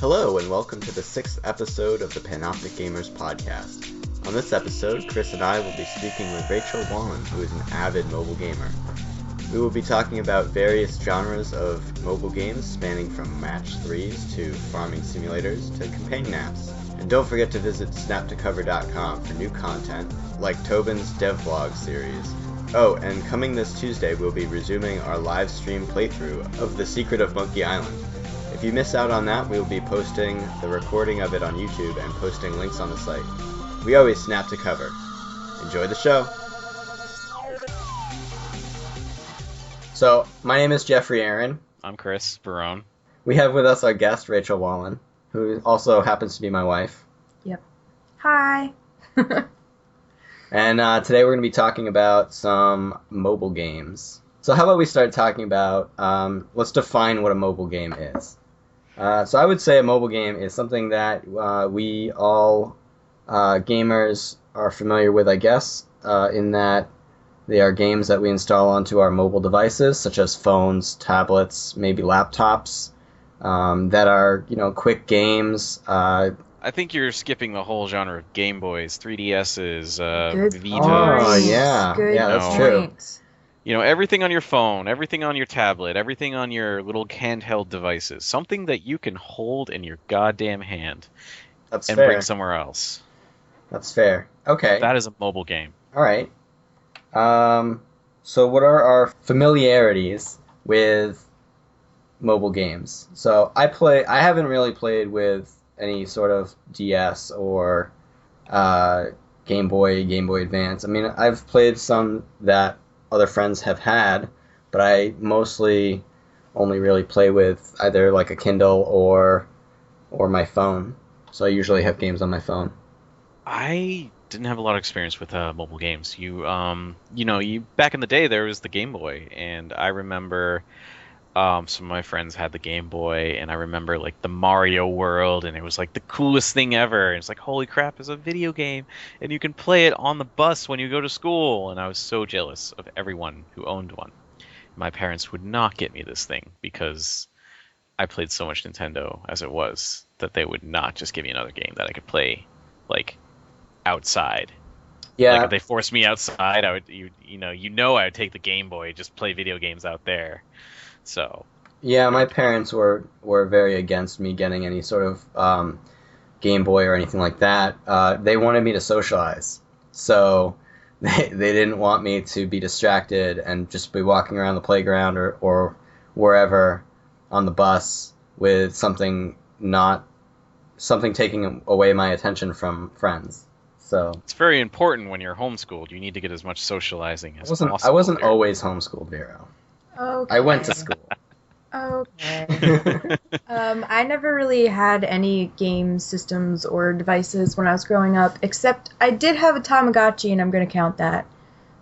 Hello, and welcome to the 6th episode of the Panoptic Gamers podcast. On this episode, Chris and I will be speaking with Rachel Wallen, who is an avid mobile gamer. We will be talking about various genres of mobile games, spanning from match 3s to farming simulators to companion apps. And don't forget to visit SnapToCover.com for new content, like Tobin's devlog series. Oh, and coming this Tuesday, we'll be resuming our live stream playthrough of The Secret of Monkey Island. If you miss out on that, we will be posting the recording of it on YouTube and posting links on the site. We always snap to cover. Enjoy the show! So, my name is Jeffrey Aaron. I'm Chris Barone. We have with us our guest, Rachel Wallen, who also happens to be my wife. Yep. Hi! And today we're going to be talking about some mobile games. So how about we start talking about, let's define what a mobile game is. So I would say a mobile game is something that we all gamers are familiar with, I guess, in that they are games that we install onto our mobile devices, such as phones, tablets, maybe laptops, that are, quick games. I think you're skipping the whole genre of Game Boys, 3DSs, Vitas. Oh, yeah. Good yeah, that's true. point. Everything on your phone, everything on your tablet, everything on your little handheld devices. Something that you can hold in your goddamn hand That's and fair. bring somewhere else. That's fair. Okay. That is a mobile game. All right. So what are our familiarities with mobile games? So I haven't really played with any sort of DS or Game Boy Advance. I mean, I've played some that other friends have had, but I mostly only really play with either like a Kindle or my phone. So I usually have games on my phone. I didn't have a lot of experience with mobile games. You back in the day there was the Game Boy, and I remember some of my friends had the Game Boy, and I remember like the Mario World, and it was like the coolest thing ever. And it's like, holy crap, it's a video game, and you can play it on the bus when you go to school. And I was so jealous of everyone who owned one. My parents would not get me this thing because I played so much Nintendo as it was that they would not just give me another game that I could play like outside. Yeah. Like if they forced me outside, I would I would take the Game Boy, just play video games out there. So yeah, my parents were very against me getting any sort of Game Boy or anything like that. They wanted me to socialize, so they didn't want me to be distracted and just be walking around the playground or wherever on the bus with something taking away my attention from friends. So it's very important when you're homeschooled. You need to get as much socializing as possible. I wasn't always homeschooled, Vero. Okay. I went to school. Okay. I never really had any game systems or devices when I was growing up, except I did have a Tamagotchi, and I'm going to count that,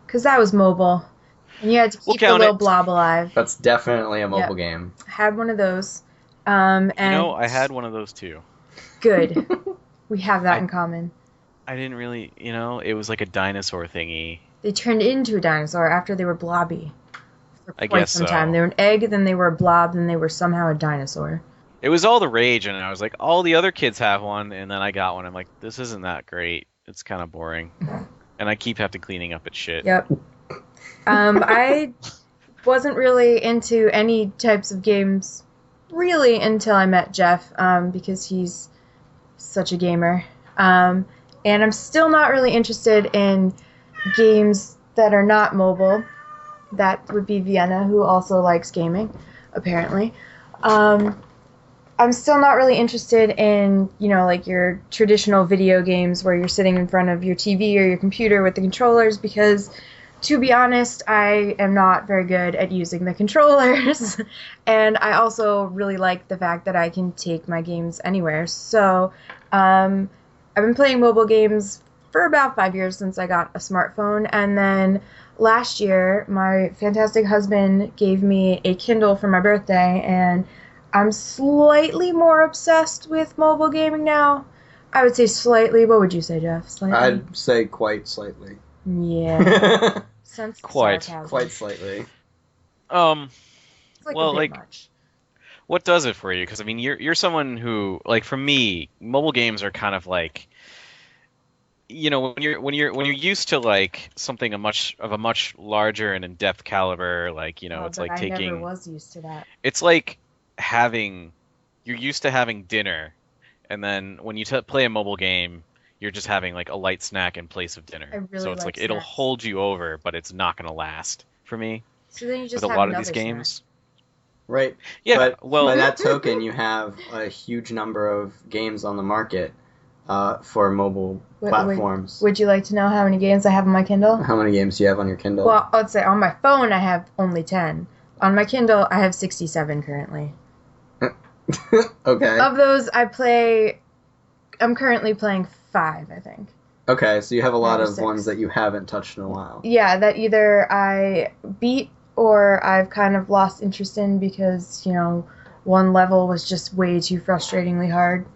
because that was mobile, and you had to keep the little blob alive. That's definitely a mobile game. I had one of those. I had one of those too. Good. We have that in common. I didn't really, it was like a dinosaur thingy. They turned into a dinosaur after they were blobby. I guess so. They were an egg, then they were a blob, then they were somehow a dinosaur. It was all the rage, and I was like, all the other kids have one, and then I got one. I'm like, this isn't that great. It's kind of boring. And I keep having cleaning up its shit. Yep. I wasn't really into any types of games, really, until I met Jeff, because he's such a gamer. And I'm still not really interested in games that are not mobile. That would be Vienna, who also likes gaming, apparently. I'm still not really interested in, like your traditional video games where you're sitting in front of your TV or your computer with the controllers, because, to be honest, I am not very good at using the controllers. And I also really like the fact that I can take my games anywhere. So, I've been playing mobile games for about 5 years since I got a smartphone, and then last year my fantastic husband gave me a Kindle for my birthday, and I'm slightly more obsessed with mobile gaming now. I would say slightly. What would you say, Jeff? Slightly? I'd say quite slightly. Yeah. Sense Quite sarcasm. Quite slightly. It's like well, a bit like much. what does it for you? Because I mean, you're someone who, like, for me, mobile games are kind of like, when you're used to like something a much larger and in-depth caliber, like, Oh, it's but like I never taking, was used to that. it's like you're used to having dinner, and then when you play a mobile game, you're just having like a light snack in place of dinner. I really So it's like like it'll snacks. hold you over, but it's not gonna last for me So then you with just a have lot of another these games. Right. Yeah, But well, by that token, you have a huge number of games on the market for mobile platforms. Would you like to know how many games I have on my Kindle? How many games do you have on your Kindle? Well, I'd say on my phone I have only 10. On my Kindle I have 67 currently. Okay. Of those I'm currently playing 5, I think. Okay, so you have a lot Or of 6. ones that you haven't touched in a while. Yeah, that either I beat or I've kind of lost interest in because, one level was just way too frustratingly hard.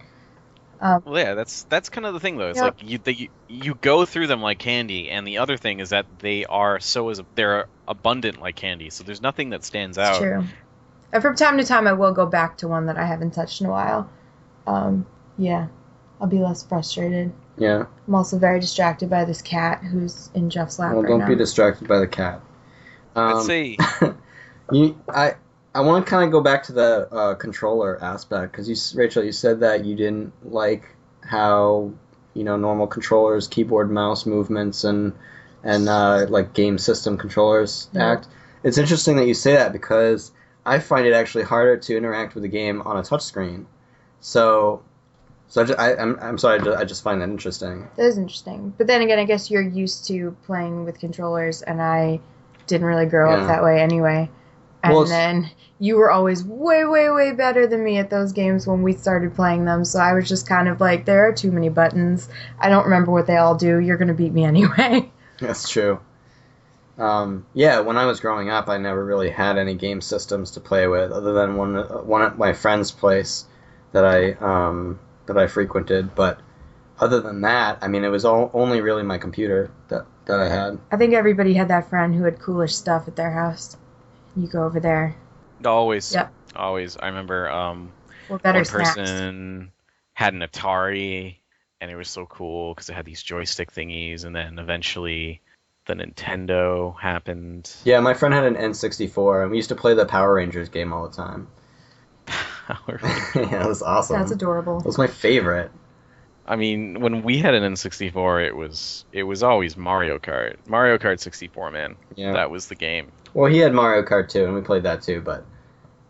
well, yeah, that's kind of the thing though. It's Yep. like you go through them like candy, and the other thing is that they're abundant like candy. So there's nothing that stands It's out. true. And from time to time I will go back to one that I haven't touched in a while. Yeah, I'll be less frustrated. Yeah. I'm also very distracted by this cat who's in Jeff's lap Well, right don't now. be distracted by the cat. Let's see. I want to kind of go back to the controller aspect because Rachel, you said that you didn't like how normal controllers, keyboard, mouse movements, and like game system controllers act. It's interesting that you say that because I find it actually harder to interact with a game on a touchscreen. So I'm sorry, I just find that interesting. That is interesting. But then again, I guess you're used to playing with controllers, and I didn't really grow up that way anyway. And then you were always way, way, way better than me at those games when we started playing them, so I was just kind of like, there are too many buttons. I don't remember what they all do. You're going to beat me anyway. That's true. Yeah, when I was growing up, I never really had any game systems to play with, other than one at my friend's place that I frequented. But other than that, I mean, it was only really my computer that I had. I think everybody had that friend who had coolish stuff at their house. You go over there. Always. Yep. Always. I remember Or better one snacks. person had an Atari, and it was so cool because it had these joystick thingies, and then eventually the Nintendo happened. Yeah, my friend had an N64, and we used to play the Power Rangers game all the time. Yeah, it was awesome. That's adorable. It was my favorite. I mean, when we had an N64, it was always Mario Kart. Mario Kart 64, man. Yeah. That was the game. Well, he had Mario Kart too, and we played that too. But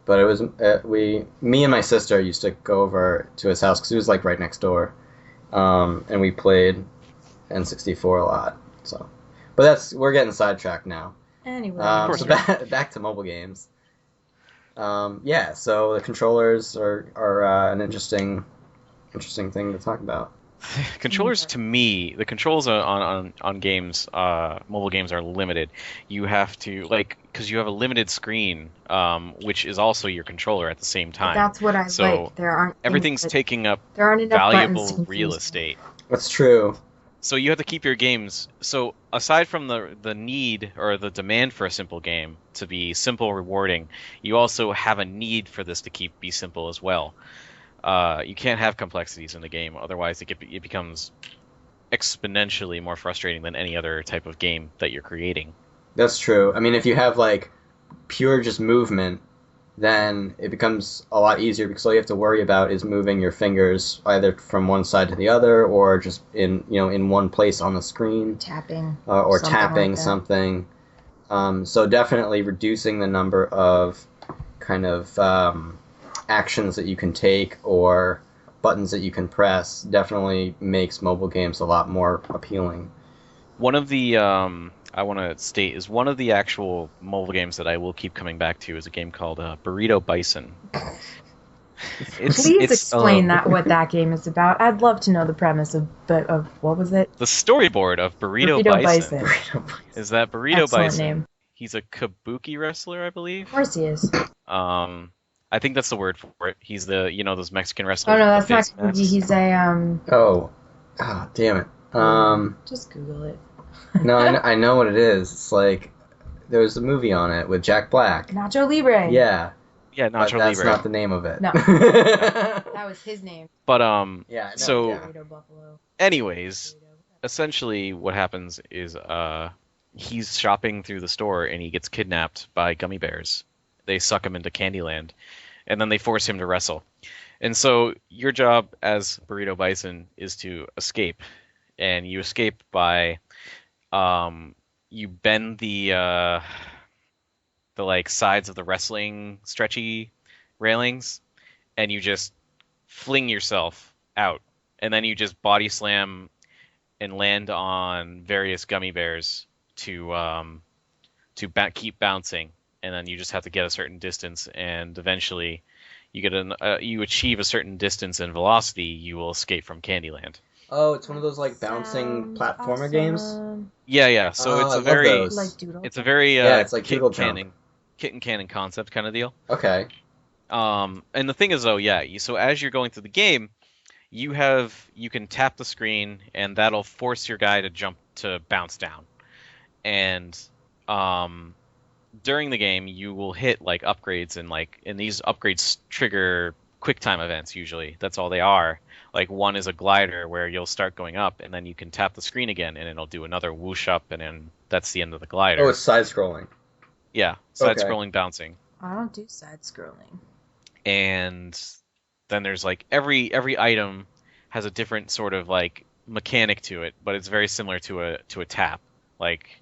it was me and my sister used to go over to his house because he was like right next door, and we played N64 a lot. So, but we're getting sidetracked now. Anyway. So back to mobile games. Yeah, so the controllers are an interesting thing to talk about. Controllers, to me, the controls on games, mobile games, are limited. You have to, because you have a limited screen, which is also your controller at the same time. That's what I like. Everything's taking up there aren't enough valuable buttons to real confuse me. estate. That's true. So you have to keep your games. So aside from the need or the demand for a simple game to be simple, rewarding, you also have a need for this to be simple as well. You can't have complexities in the game, otherwise it becomes exponentially more frustrating than any other type of game that you're creating. That's true. I mean, if you have like pure just movement, then it becomes a lot easier because all you have to worry about is moving your fingers either from one side to the other or just in one place on the screen. Tapping. Or something tapping like that. something. So definitely reducing the number of kind of actions that you can take or buttons that you can press definitely makes mobile games a lot more appealing. One of the I want to state is one of the actual mobile games that I will keep coming back to is a game called Burrito Bison. Please explain what that game is about. I'd love to know the premise of what was it? The storyboard of Burrito Bison is that Burrito Excellent Bison. Name. He's a kabuki wrestler, I believe. Of course he is. I think that's the word for it. He's those Mexican wrestlers. Oh no, that's with not the face kabuki. masks. He's a Damn it. Just Google it. No, I know what it is. It's like there was a movie on it with Jack Black. Nacho Libre. Yeah. Yeah, but Nacho that's Libre. not the name of it. No. That was his name. But Yeah, no, so yeah. Burrito Buffalo. anyways, essentially what happens is he's shopping through the store and he gets kidnapped by gummy bears. They suck him into Candyland, and then they force him to wrestle. And so your job as Burrito Bison is to escape, and you escape by you bend the like sides of the wrestling stretchy railings, and you just fling yourself out, and then you just body slam and land on various gummy bears to keep bouncing, and then you just have to get a certain distance, and eventually you achieve a certain distance and velocity, you will escape from Candyland. Oh, it's one of those like bouncing platformer games. Yeah. So Oh, it's I a love very those. Like Doodle. it's a very Yeah, it's like kit Doodle Jump. and cannon concept kind of deal. Okay. And the thing is though, yeah, so as you're going through the game, you can tap the screen and that'll force your guy to bounce down. And during the game you will hit like upgrades, and these upgrades trigger quick time events usually. That's all they are. Like one is a glider where you'll start going up and then you can tap the screen again and it'll do another whoosh up, and then that's the end of the glider. Oh, it's side scrolling. Yeah, side scrolling bouncing. I don't do side scrolling. And then there's like every item has a different sort of like mechanic to it, but it's very similar to a tap. Like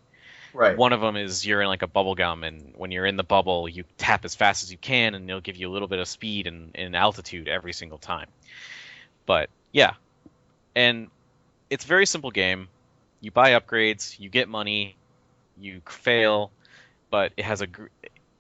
Right. one of them is you're in like a bubble gum, and when you're in the bubble, you tap as fast as you can, and it'll give you a little bit of speed and altitude every single time. But yeah, and it's a very simple game. You buy upgrades, you get money, you fail, but it has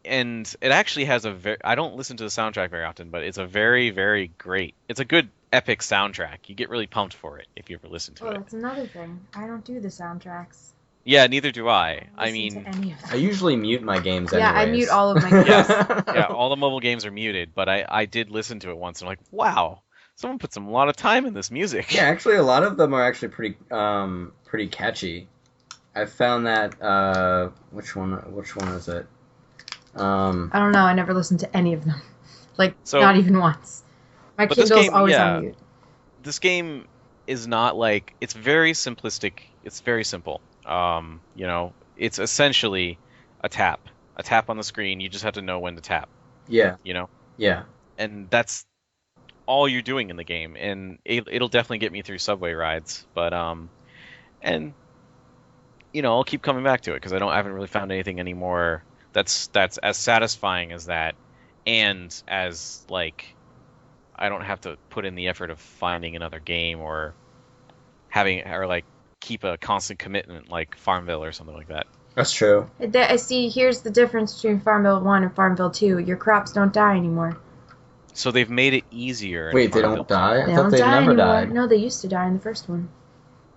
and it actually has a very, I don't listen to the soundtrack very often, but it's a very, very great, it's a good epic soundtrack. You get really pumped for it if you ever listen to it. That's another thing. I don't do the soundtracks. Yeah, neither do I. I Listen mean, to any of them. I usually mute my games Yeah, anyways. I mute all of my games. yeah, all the mobile games are muted, but I did listen to it once, and I'm like, wow, someone put a lot of time in this music. Yeah, actually, a lot of them are actually pretty catchy. I found that which one is it? I don't know. I never listened to any of them. So- Not even once. My But this Kindle's game, always yeah. on mute. This game is not like, it's very simplistic. It's very simple. It's essentially a tap on the screen. You just have to know when to tap. Yeah. Yeah, and that's all you're doing in the game, and it'll definitely get me through subway rides. But and I'll keep coming back to it because I haven't really found anything anymore that's as satisfying as that, and as like I don't have to put in the effort of finding another game or keep a constant commitment like Farmville or something like that. That's true. I see. Here's the difference between Farmville 1 and Farmville 2. Your crops don't die anymore. So they've made it easier. in Wait, they Farmville don't die? They I thought don't they die never anymore. died. No, they used to die in the first one.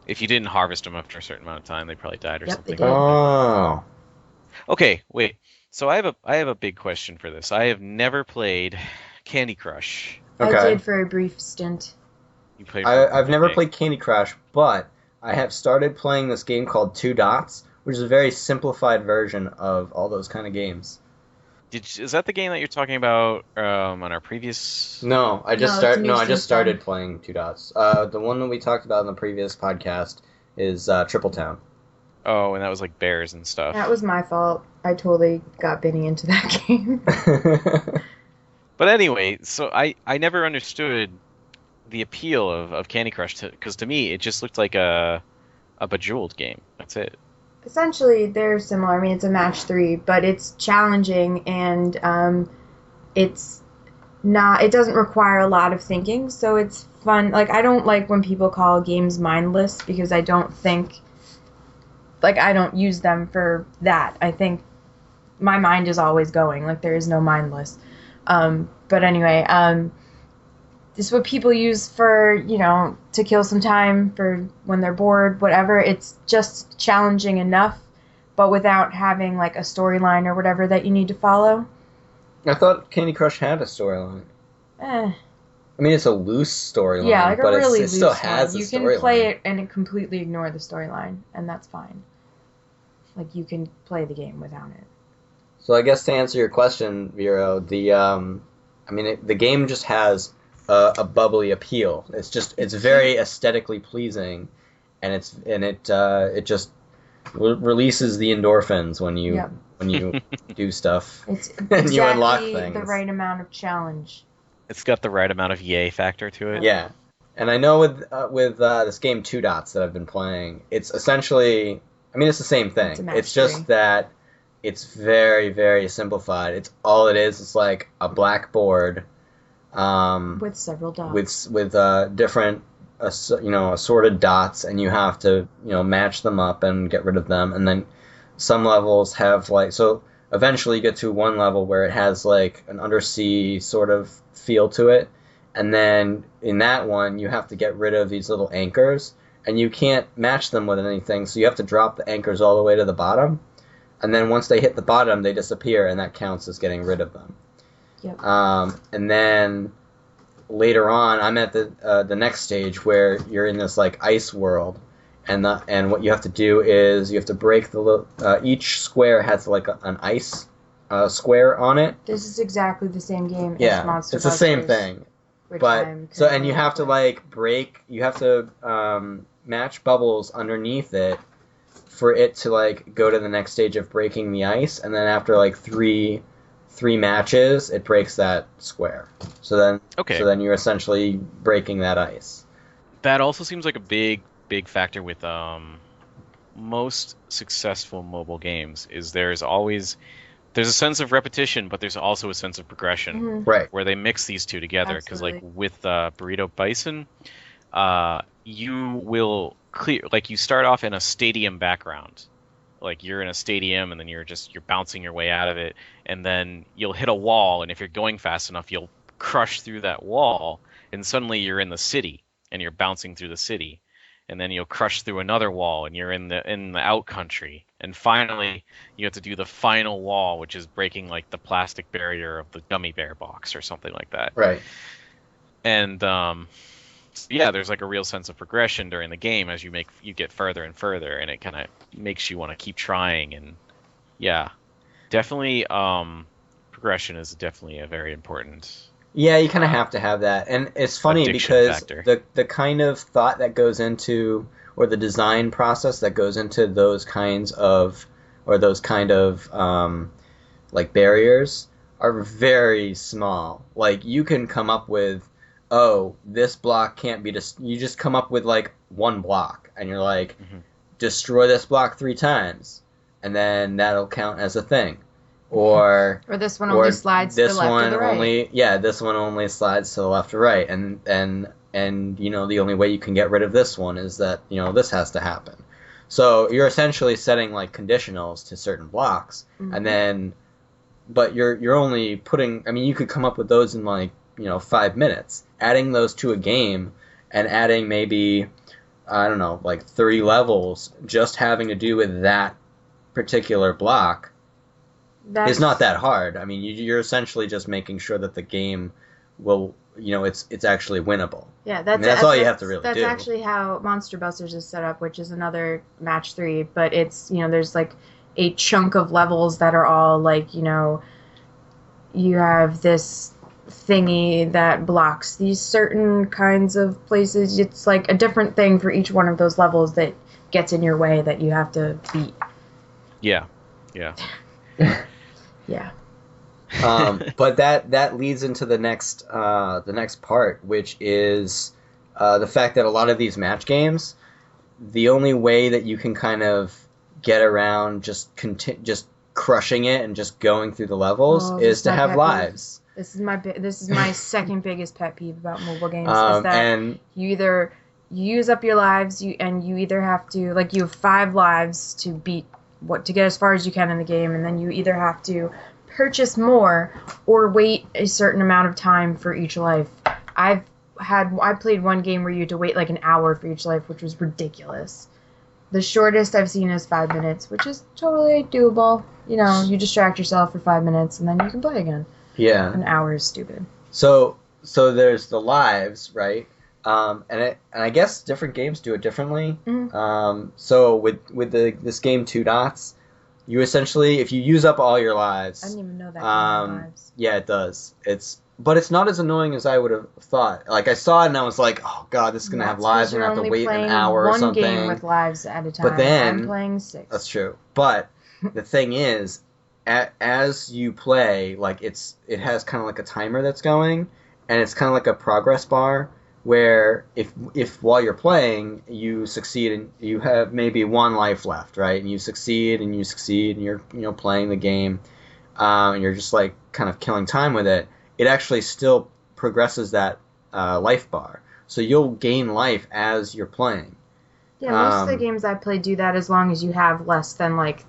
If you didn't harvest them after a certain amount of time, they probably died or Yep, something. they did. Oh. Okay, wait. So I have a big question for this. I have never played Candy Crush. Okay. I did for a brief stint. You played? I've never okay. played Candy Crush, but I have started playing this game called Two Dots, which is a very simplified version of all those kind of games. Is that the game that you're talking about on our previous? No, I just No, it's a new I just system. started playing Two Dots. The one that we talked about in the previous podcast is Triple Town. Oh, and that was like bears and stuff. That was my fault. I totally got Benny into that game. But anyway, so I never understood the appeal of Candy Crush because to me it just looked like a Bejeweled game. That's it. Essentially, they're similar. I mean, it's a match 3, but it's challenging and it's not. It doesn't require a lot of thinking, so it's fun. Like, I don't like when people call games mindless because I don't think. Like, I don't use them for that. I think my mind is always going. Like, there is no mindless. But anyway, this is what people use for, to kill some time for when they're bored, whatever. It's just challenging enough, but without having, like, a storyline or whatever that you need to follow. I thought Candy Crush had a storyline. I mean, it's a loose storyline, Yeah, like a but really it loose still has one. a You can storyline. play it and completely ignore the storyline, and that's fine. Like, you can play the game without it. So I guess to answer your question, Vero, the game just has a bubbly appeal. It's very aesthetically pleasing, and it just releases the endorphins when you do stuff. It's and you unlock exactly things. the right amount of challenge. It's got the right amount of yay factor to it. Yeah, and I know with this game Two Dots that I've been playing, it's essentially, it's the same thing. It's just that it's very, very simplified. It's all it is. It's like a blackboard with several dots. With different assorted dots, and you have to match them up and get rid of them. And then some levels have eventually you get to one level where it has like an undersea sort of feel to it, and then in that one you have to get rid of these little anchors, and you can't match them with anything, so you have to drop the anchors all the way to the bottom, and then once they hit the bottom they disappear, and that counts as getting rid of them. Yep. And then later on I'm at the next stage where you're in this like ice world, and what you have to do is you have to break each square has like an ice square on it. This is exactly the same game as Monster It's the same thing. But and you have to you have to match bubbles underneath it for it to like go to the next stage of breaking the ice, and then after like three matches it breaks that square. So then you're essentially breaking that ice. That also seems like a big factor with most successful mobile games is there's a sense of repetition, but there's also a sense of progression, right? Where they mix these two together. Because like with Burrito Bison, you will clear, like you start off in a stadium background, like you're in a stadium, and then you're bouncing your way out of it, and then you'll hit a wall, and if you're going fast enough, you'll crush through that wall, and suddenly you're in the city, and you're bouncing through the city. And then you'll crush through another wall, and you're in the out country. And finally, you have to do the final wall, which is breaking like the plastic barrier of the gummy bear box or something like that. Right. And there's like a real sense of progression during the game as you get further and further, and it kind of makes you want to keep trying. And yeah, definitely, progression is definitely a very important. Yeah, you kind of have to have that. And it's funny because the kind of thought that goes into, or the design process that goes into those kind of like barriers are very small. Like you can come up with, this block can't be you just come up with like one block, and you're like, destroy this block 3 times, and then that'll count as a thing. Or this one only slides to the left or the right. This one only slides to the left or right, and the only way you can get rid of this one is that this has to happen. So you're essentially setting like conditionals to certain blocks, and then, but you're only putting. You could come up with those in like 5 minutes. Adding those to a game, and adding maybe like 30 levels just having to do with that particular block. It's not that hard. You're essentially just making sure that the game will, it's actually winnable. Yeah, that's all you have to really do. That's actually how Monster Busters is set up, which is another match 3. But it's, there's like a chunk of levels that are all like, you have this thingy that blocks these certain kinds of places. It's like a different thing for each one of those levels that gets in your way that you have to beat. Yeah. Yeah. But that leads into the next part, which is the fact that a lot of these match games, the only way that you can kind of get around just crushing it and just going through the levels is to have lives. This is my second biggest pet peeve about mobile games, is that you either use up your lives, you either have to, like, you have 5 lives to get as far as you can in the game, and then you either have to purchase more or wait a certain amount of time for each life. I played one game where you had to wait like an hour for each life, which was ridiculous. The shortest I've seen is 5 minutes, which is totally doable. You distract yourself for 5 minutes and then you can play again. Yeah. An hour is stupid. So there's the lives, right? And I guess different games do it differently. So with this game Two Dots, You essentially, if you use up all your I lives, didn't even know that game had lives. yeah, it does. But it's not as annoying as I would have thought. Like I saw it and I was like, oh god, this is gonna have lives. I'm gonna have to wait an hour or something. One game with lives at a time. But then I'm playing 6. That's true. But the thing is, as you play, like it has kind of like a timer that's going, and it's kind of like a progress bar where if while you're playing you succeed and you have maybe 1 life left, right, and you succeed and you're playing the game, and you're just like kind of killing time with it, it actually still progresses that life bar, so you'll gain life as you're playing. Yeah, most of the games I play do that as long as you have less than like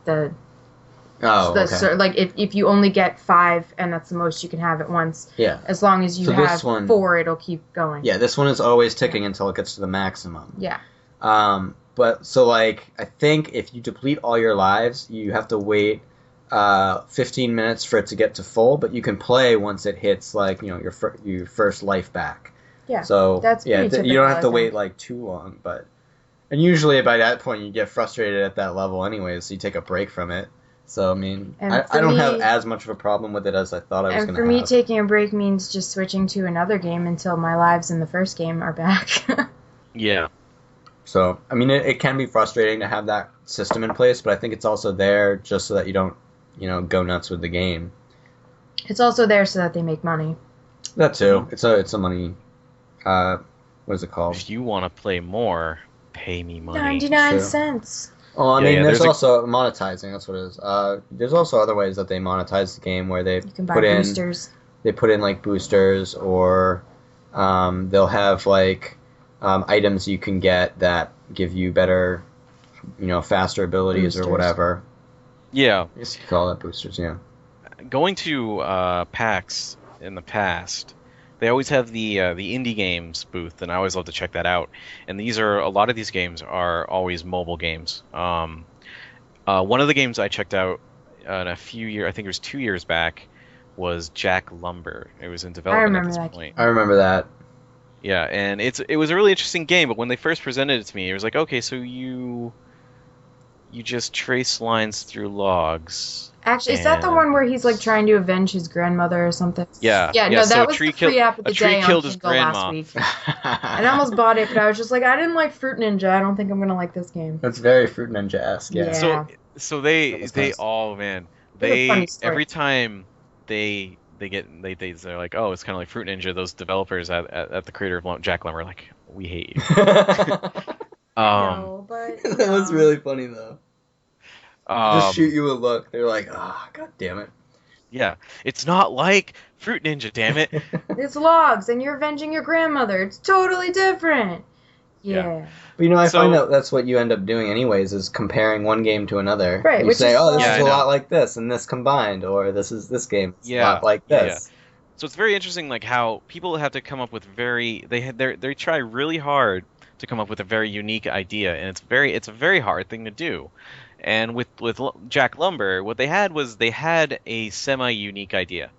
like if you only get 5 and that's the most you can have at once. Yeah. As long as you have 4, it'll keep going. Yeah, this one is always ticking until it gets to the maximum. Yeah. But so like I think if you deplete all your lives, you have to wait 15 minutes for it to get to full, but you can play once it hits like your first life back. Yeah. So that's pretty typical, you don't have to wait like too long, and usually by that point you get frustrated at that level anyway, so you take a break from it. So, I mean, I don't have as much of a problem with it as I thought I was going to have. And for me, taking a break means just switching to another game until my lives in the first game are back. Yeah. So, I mean, it can be frustrating to have that system in place, but I think it's also there just so that you don't, go nuts with the game. It's also there so that they make money. That too. It's a money, what is it called? If you want to play more, pay me money. 99 cents. Oh, I mean, there's also monetizing. That's what it is. There's also other ways that they monetize the game where they boosters. They put in like boosters, or they'll have like items you can get that give you better, faster abilities or whatever. Yeah. I guess you could call that boosters. Yeah. Going to PAX in the past, they always have the indie games booth, and I always love to check that out. And a lot of these games are always mobile games. One of the games I checked out in a few years, I think it was 2 years back, was Jack Lumber. It was in development at this point. I remember that. Yeah, and it was a really interesting game, but when they first presented it to me, it was like, okay, so you just trace lines through logs. Actually, is that the one where he's like trying to avenge his grandmother or something? Yeah. Yeah, no, that was the free app of the day on his Kindle last week. And I almost bought it, but I was just like, I didn't like Fruit Ninja. I don't think I'm gonna like this game. That's very Fruit Ninja-esque. Yeah. So they all, man, every time they're like, oh, it's kind of like Fruit Ninja. Those developers at the creator of Jack Lumber, like, we hate you. No, but that was really funny though. Just shoot you a look. They're like, god damn it. Yeah, it's not like Fruit Ninja, damn it. It's logs, and you're avenging your grandmother. It's totally different. Yeah. But I find out that's what you end up doing anyways, is comparing one game to another. Right. You say, this is a lot like this, and this combined, or this game. It's a lot like this. Yeah. So it's very interesting, like how people have to come up with they try really hard to come up with a very unique idea, and it's a very hard thing to do. And with Jack Lumber, what they had a semi-unique idea,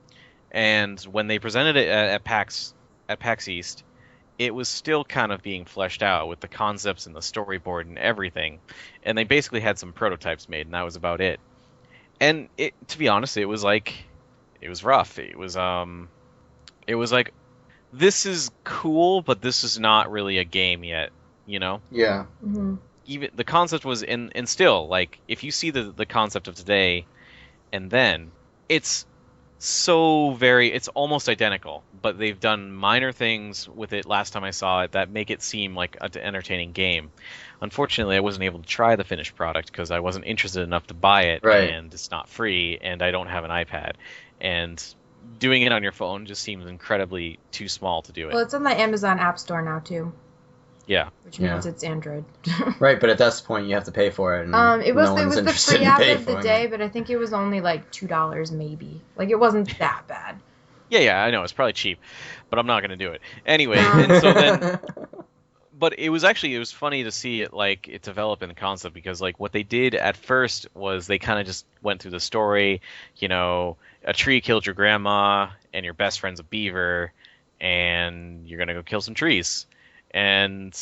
and when they presented it at PAX East, it was still kind of being fleshed out with the concepts and the storyboard and everything, and they basically had some prototypes made, and that was about it. And to be honest, it was rough. It was like, this is cool, but this is not really a game yet, Yeah. Mm-hmm. Even the concept was and still, like, if you see the concept of today and then, it's it's almost identical, but they've done minor things with it last time I saw it that make it seem like an entertaining game. Unfortunately, I wasn't able to try the finished product because I wasn't interested enough to buy it, right. And it's not free, and I don't have an iPad, and doing it on your phone just seems incredibly too small to do it. Well, it's on the Amazon App Store now too. Yeah. Which means it's Android. Right, but at this point you have to pay for it. And it was the free app of the day, but I think it was only like $2 maybe. Like, it wasn't that bad. Yeah, I know, it's probably cheap, but I'm not gonna do it anyway. And so then, but it was funny to see it develop in the concept, because like what they did at first was they kind of just went through the story. A tree killed your grandma, and your best friend's a beaver, and you're gonna go kill some trees. And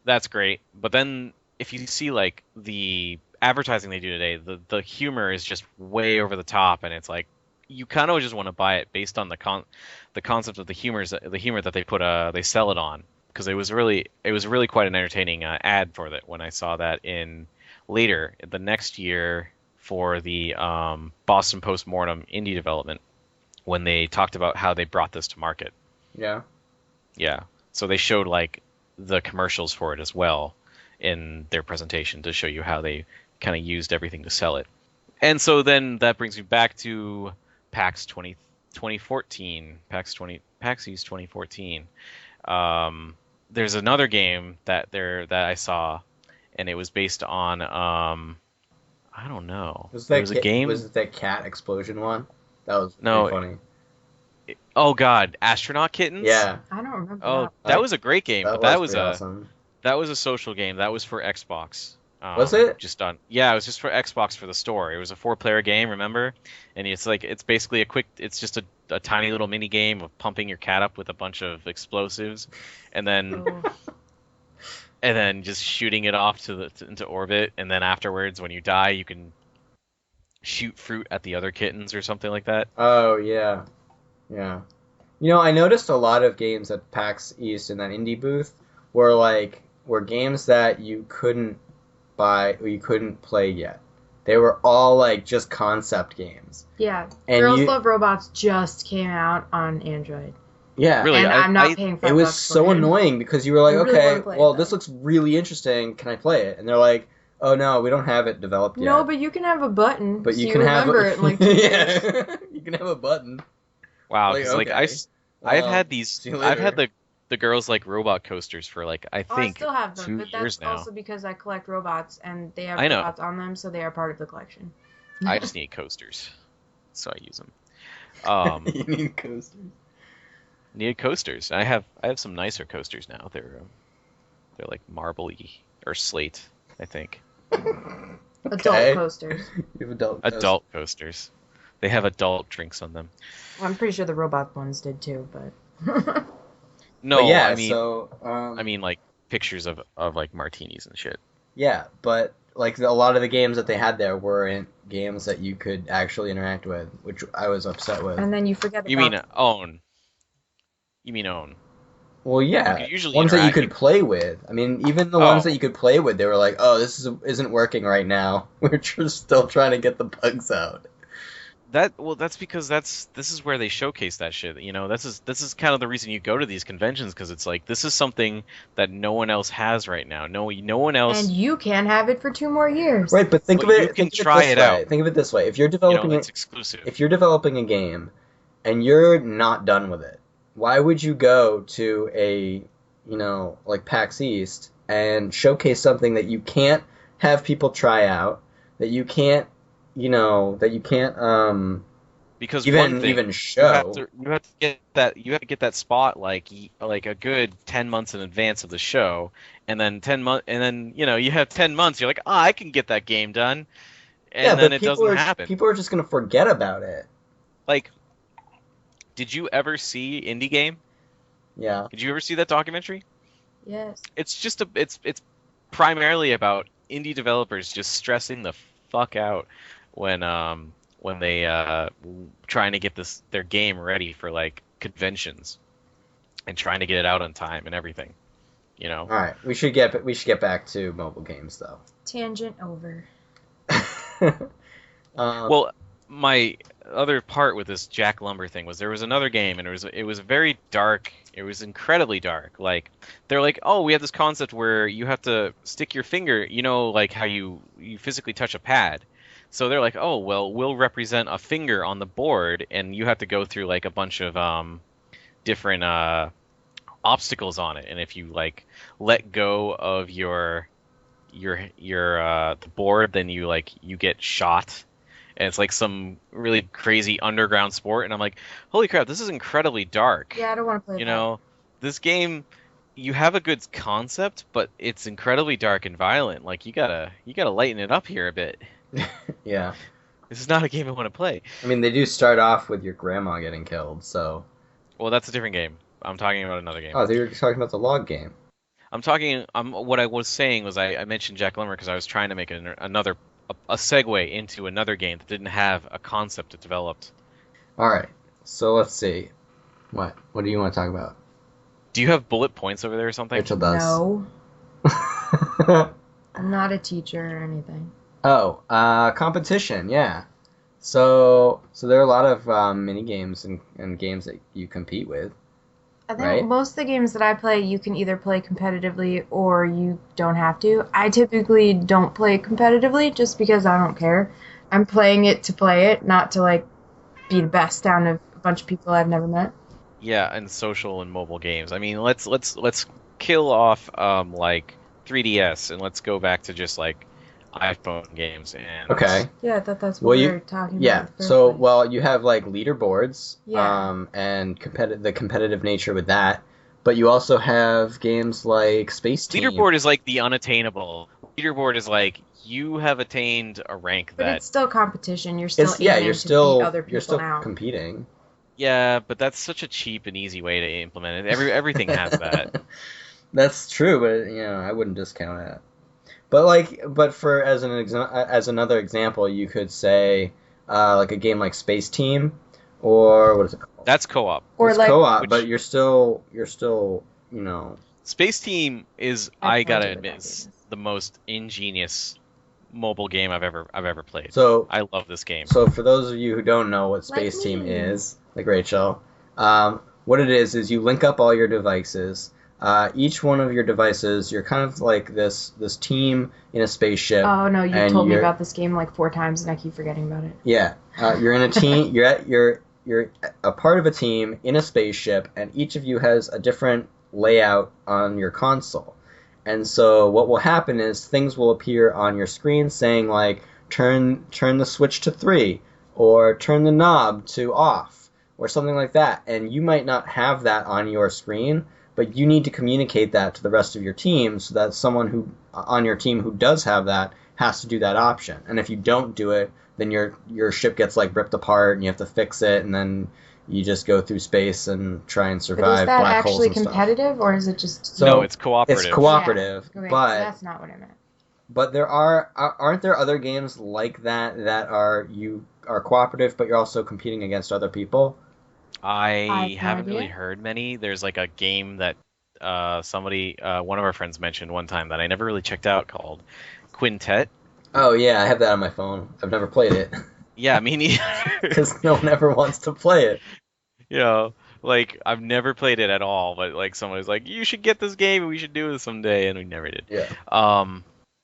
that's great, but then if you see like the advertising they do today, the humor is just way over the top, and it's like you kind of just want to buy it based on the concept of the humor that they sell it on, because it was really quite an entertaining ad for that when I saw that in later the next year for the Boston Postmortem indie development when they talked about how they brought this to market. Yeah. Yeah. So they showed like the commercials for it as well in their presentation to show you how they kind of used everything to sell it. And so then that brings me back to PAX 2014, PAX East 2014. There's another game that I saw, and it was based on I don't know. Was a game. Was it that cat explosion one? That was No, pretty funny. Oh God, Astronaut Kittens. Yeah. I don't remember. Oh, that was a great game, but that was awesome. That was a social game. That was for Xbox. Was it? Yeah, it was just for Xbox for the store. It was a 4-player game, remember? And it's basically it's just a tiny little mini game of pumping your cat up with a bunch of explosives, and then just shooting it off into orbit. And then afterwards, when you die, you can shoot fruit at the other kittens or something like that. Oh yeah, yeah. I noticed a lot of games at PAX East in that indie booth were games that you couldn't buy or you couldn't play yet. They were all like just concept games. Yeah, and Girls Love Robots just came out on Android. Yeah, really, and I'm not paying $5. It was so annoying because you were like, okay, well, this though. looks really interesting. Can I play it? And they're like, oh no, we don't have it developed yet. No, but you can have a button. But so you can remember it in like 2 years. Yeah, you can have a button. Wow, Like, because okay. I've had these. I've had the Girls Like Robot coasters for I think I still have them, 2 but years that's now. also because I collect robots and they have I know. robots on them, so they are part of the collection. I just need coasters, so I use them. You need coasters. Needed coasters. I have some nicer coasters now. They're like marbly or slate, I think. Adult coasters. You have adult coasters. They have adult drinks on them. I'm pretty sure the robot ones did too, but. No, but yeah, I mean like pictures of like martinis and shit. Yeah, but like a lot of the games that they had there weren't games that you could actually interact with, which I was upset with. And then you forget. You mean own? You mean own? Well, yeah, You could usually ones that you interact- could play with. I mean, even the ones that you could play with, they were like, "Oh, this isn't working right now. We're just still trying to get the bugs out." That's because this is where they showcase that shit. This is kind of the reason you go to these conventions, because it's like this is something that no one else has right now. No one else. And you can have it for 2 more years. Right, but think of it. You can think of try this it way. out. Think of it this way: if you're developing it's exclusive. if you're developing a game, and you're not done with it, why would you go to a like PAX East and showcase something that you can't have people try out, that you can't Because even show. You have to get that spot like a good 10 months in advance of the show, and then 10 months, and then you have 10 months. You're like, I can get that game done, and then it doesn't happen. People are just gonna forget about it. Like, did you ever see Indie Game? Yeah. Did you ever see that documentary? Yes. It's just it's primarily about indie developers just stressing the fuck out when they trying to get their game ready for like conventions and trying to get it out on time and everything. All right, we should get back to mobile games though. Tangent over. Well, my other part with this Jack Lumber thing was there was another game, and it was very dark. It was incredibly dark. Like they're like, oh, we have this concept where you have to stick your finger, like how you physically touch a pad. So they're like, oh, well, we'll represent a finger on the board, and you have to go through like a bunch of different obstacles on it. And if you like let go of your the board, then you get shot. And it's like some really crazy underground sport, and I'm like, holy crap, this is incredibly dark. Yeah, I don't want to play that. This game, you have a good concept, but it's incredibly dark and violent. Like you gotta lighten it up here a bit. Yeah. This is not a game I want to play. I mean, they do start off with your grandma getting killed, so. Well, that's a different game. I'm talking about another game. Oh, they were talking about the log game. What I was saying was I mentioned Jack Lumber because I was trying to make another a segue into another game that didn't have a concept it developed. All right. So let's see. What do you want to talk about? Do you have bullet points over there or something? Rachel does. No. I'm not a teacher or anything. Oh, competition, yeah. So there are a lot of mini games and games that you compete with. I think Right. most of the games that I play, you can either play competitively or you don't have to. I typically don't play competitively just because I don't care. I'm playing it to play it, not to like be the best down of a bunch of people I've never met. Yeah, and social and mobile games. I mean, let's kill off like 3DS and let's go back to just like iPhone games and Okay. Yeah, I thought that's Well, what we you- were talking about. Yeah. in the first So place. you have like leaderboards, Yeah. and the competitive nature with that, but you also have games like Space Team. Leaderboard is like the unattainable. Leaderboard is like you have attained a rank But that it's still competition. You're still Yeah, aiming you're to still beat other people out. competing. yeah, but that's such a cheap and easy way to implement it. Everything has that. That's true, but I wouldn't discount it. But for as another example, you could say like a game like Space Team, or what is it called? That's co-op. Or It's like co-op, which- but you're still Space Team is, I I gotta played admit, that is game. the most ingenious mobile game I've ever played. So I love this game. So for those of you who don't know what Like Space Team me. is, like Rachel, what it is you link up all your devices. Each one of your devices, you're kind of like this team in a spaceship. Oh no, you and told me you're- about this game like 4 times and I keep forgetting about it. Yeah, you're in a team. You're a part of a team in a spaceship, and each of you has a different layout on your console. And so what will happen is things will appear on your screen saying like turn the switch to 3 or turn the knob to off or something like that. And you might not have that on your screen, but you need to communicate that to the rest of your team so that someone who on your team who does have that has to do that option. And if you don't do it, then your ship gets like ripped apart and you have to fix it, and then you just go through space and try and But survive is that black holes actually and stuff. competitive or is it just So no, it's cooperative. It's cooperative, Okay, so but that's not what I meant. there aren't there other games like that are cooperative, but you're also competing against other people? I I have no haven't really idea. heard many. There's like a game that somebody, one of our friends mentioned one time that I never really checked out called Quintet. Oh yeah, I have that on my phone. I've never played it Yeah, me neither. because no one ever wants to play it. You know, like I've never played it at all, but like someone was like, "You should get this game, and we should do this someday," and we never did. Yeah.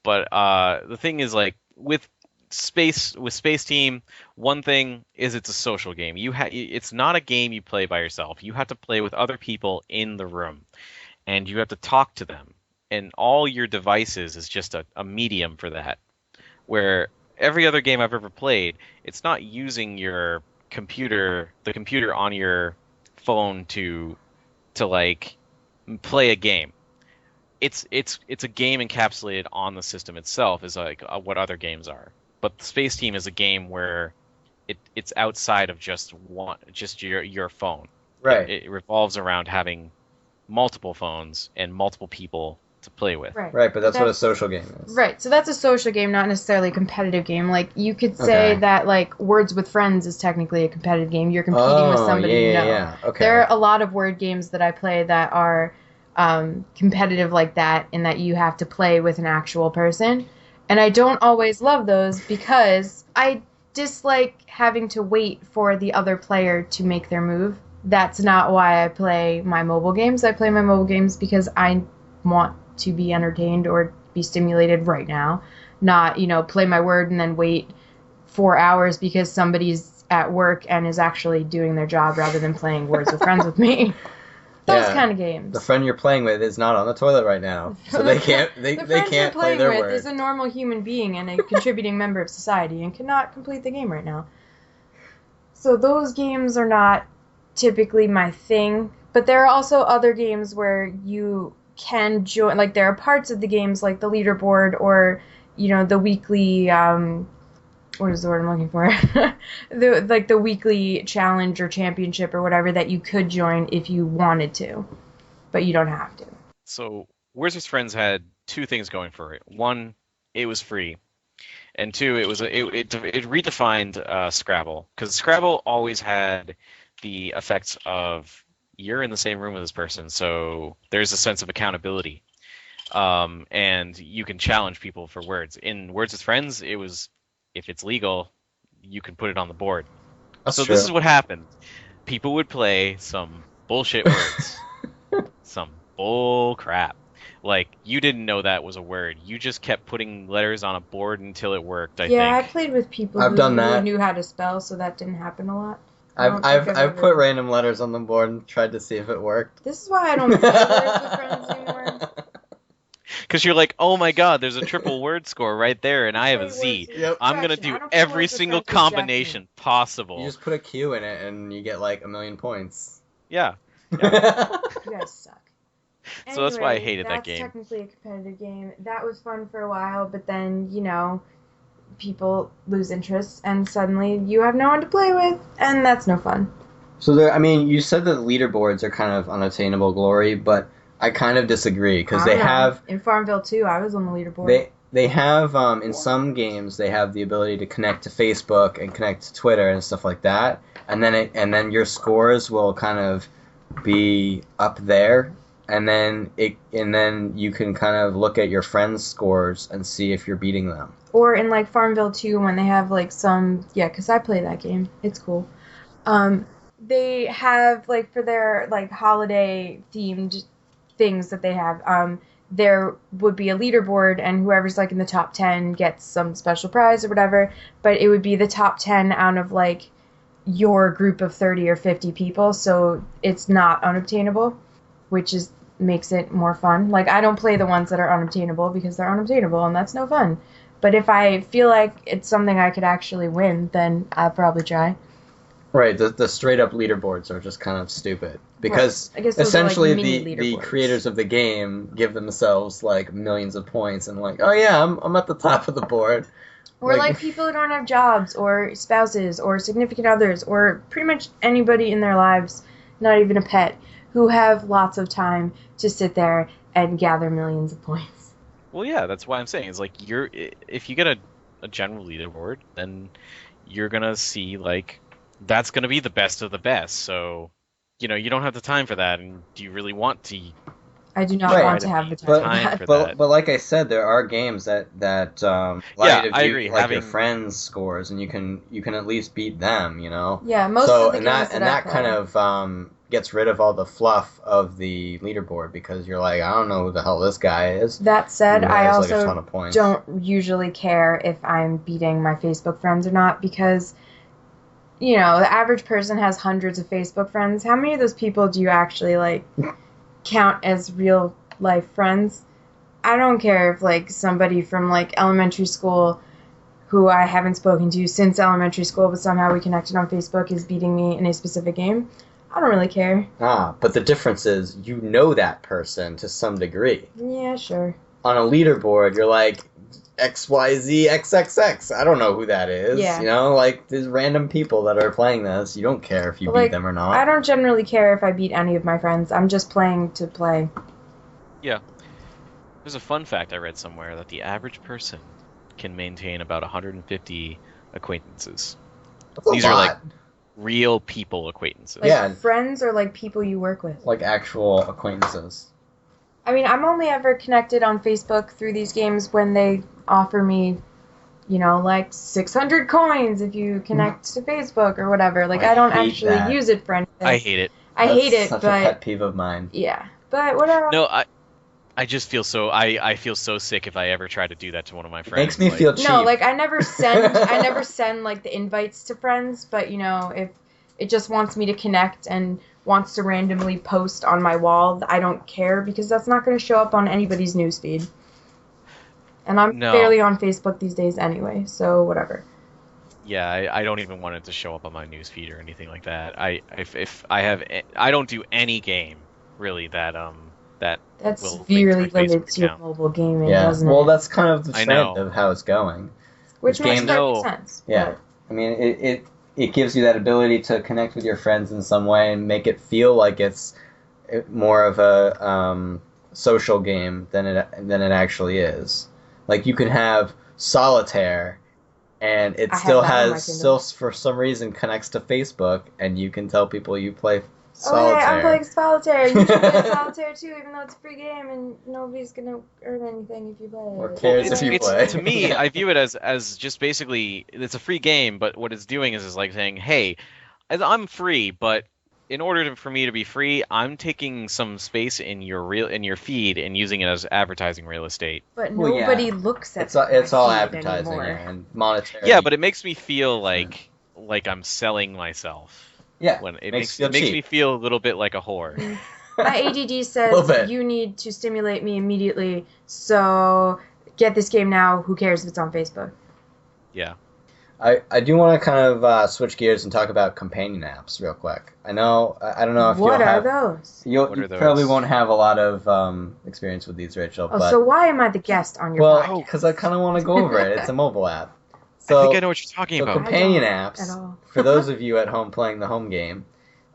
But the thing is, like with Space Team, one thing is it's a social game. It's not a game you play by yourself. You have to play with other people in the room, and you have to talk to them. And all your devices is just a medium for that. Where every other game I've ever played, it's not using your computer, the computer on your phone to like play a game. It's a game encapsulated on the system itself, is like what other games are. But Space Team is a game where it's outside of just your phone. Right. It revolves around having multiple phones and multiple people to play with. Right, but that's what a social game is. Right, so that's a social game, not necessarily a competitive game. Like, you could say Okay. that, like, Words with Friends is technically a competitive game. You're competing with somebody you know. Yeah. Okay. There are a lot of word games that I play that are competitive like that, in that you have to play with an actual person. And I don't always love those because I dislike having to wait for the other player to make their move. That's not why I play my mobile games. I play my mobile games because I want to be entertained or be stimulated right now, not play my word and then wait 4 hours because somebody's at work and is actually doing their job rather than playing Words with Friends with me. Those Yeah. kind of games. The friend you're playing with is not on the toilet right now, so they can't The they friend can't you're play playing their with word. is a normal human being and a contributing member of society and cannot complete the game right now. So those games are not typically my thing, but there are also other games where you can join, like there are parts of the games like the leaderboard or the weekly what is the word I'm looking for? the weekly challenge or championship or whatever that you could join if you wanted to, but you don't have to. So Words with Friends had two things going for it. One, it was free. And two, it redefined Scrabble, because Scrabble always had the effects of you're in the same room with this person, so there's a sense of accountability, and you can challenge people for words. In Words with Friends, it was if it's legal, you can put it on the board. That's So true. this is what happened. People would play some bullshit words, some bull crap. Like, you didn't know that was a word. You just kept putting letters on a board until it worked, I I think. played with people I've done who that. knew how to spell, so that didn't happen a lot. I don't think I've ever- put random letters on the board and tried to see if it worked. This is why I don't play Words with Friends anymore. Because you're like, oh my god, there's a triple word score right there, and I have a Play Z. Words with Yep. I'm going to Fraction. do I don't play every Words with single Friends with combination possible. You just put a Q in it and you get like 1,000,000 points. Yeah. Jackson. You guys suck. So that's why I Anyway, hated that that's game. technically a competitive game. That was fun for a while, but then, people lose interest, and suddenly you have no one to play with, and that's no fun. So you said that the leaderboards are kind of unattainable glory, but I kind of disagree because I they don't know. have In Farmville 2, I was on the leaderboard. they have in some games they have the ability to connect to Facebook and connect to Twitter and stuff like that, and then your scores will kind of be up there, and then you can kind of look at your friends' scores and see if you're beating them. Or in, like, Farmville 2, when they have, like, because I play that game. It's cool. They have, like, for their, like, holiday-themed things that they have, there would be a leaderboard, and whoever's, like, in the top 10 gets some special prize or whatever, but it would be the top 10 out of, like, your group of 30 or 50 people, so it's not unobtainable, which makes it more fun. Like, I don't play the ones that are unobtainable because they're unobtainable, and that's no fun. But if I feel like it's something I could actually win, then I'll probably try. Right, the straight up leaderboards are just kind of stupid because I guess those essentially are like mini the leaderboards. creators of the game give themselves like millions of points and like, oh yeah, I'm at the top of the board. Or like people who don't have jobs or spouses or significant others or pretty much anybody in their lives, not even a pet, who have lots of time to sit there and gather millions of points. Well, yeah, that's why I'm saying. It's like, if you get a general leaderboard, then you're going to see, like, that's going to be the best of the best. So, you don't have the time for that. And do you really want to? I do not want to have the time for that. But like I said, there are games that allow you to view like your friends' scores, and you can at least beat them. Yeah, most of the games that kind of gets rid of all the fluff of the leaderboard because you're like, I don't know who the hell this guy is. That said, I like a ton also of points. don't usually care if I'm beating my Facebook friends or not because, the average person has hundreds of Facebook friends. How many of those people do you actually, like, count as real life friends? I don't care if, like, somebody from, like, elementary school who I haven't spoken to since elementary school but somehow we connected on Facebook is beating me in a specific game. I don't really care. But the difference is you know that person to some degree. Yeah, sure. On a leaderboard, you're like, XYZXXX. I don't know who that is. Yeah. Like, there's random people that are playing this. You don't care if you beat them or not. I don't generally care if I beat any of my friends. I'm just playing to play. Yeah. There's a fun fact I read somewhere that the average person can maintain about 150 acquaintances. That's These a are lot. like real people acquaintances. Like Yeah. friends or like people you work with? Like actual acquaintances. I mean, I'm only ever connected on Facebook through these games when they offer me, like 600 coins if you connect to Facebook or whatever. Like, I don't hate actually that. use it for anything. I hate it. I hate it, Such but a pet peeve of mine. yeah. But whatever. No, I just feel so I feel so sick if I ever try to do that to one of my friends. Makes me feel cheap. No, like I never send like the invites to friends, but if it just wants me to connect and wants to randomly post on my wall, I don't care because that's not going to show up on anybody's newsfeed. And I'm barely on Facebook these days anyway, so whatever. Yeah, I don't even want it to show up on my newsfeed or anything like that. I don't do any game really that severely limits your mobile gaming, doesn't it? Well, that's kind of the I trend know. of how it's going. Which makes Games- perfect sense. Yeah. but- I mean, it gives you that ability to connect with your friends in some way and make it feel like it's more of a social game than it actually is. Like, you can have Solitaire, and it I still have that on my has Kindle. for some reason connects to Facebook, and you can tell people you play Oh, hey, I'm Solitaire. playing Solitaire. You should play Solitaire too, even though it's a free game and nobody's gonna earn anything if you play it. Or cares It's, if you it's play. to me, I view it as just basically it's a free game, but what it's doing is like saying, hey, I'm free, but in order for me to be free, I'm taking some space in your feed and using it as advertising real estate. But Well, yeah. nobody looks at It's all my feed advertising anymore. and monetary. Yeah, but it makes me feel like I'm selling myself. yeah, When it makes makes you it feel makes cheap. me feel a little bit like a whore. My ADD Little says bit. you need to stimulate me immediately, so get this game now. Who cares if it's on Facebook? Yeah. I do want to kind of switch gears and talk about companion apps real quick. I know I don't know if What you'll are have those? you What are those? probably won't have a lot of experience with these, Rachel. Oh, but so why am I the guest on your well, podcast? because I kind of want to go over it. It's a mobile app. I So think I know what you're talking so about. companion I apps don't at all. for those of you at home playing the home game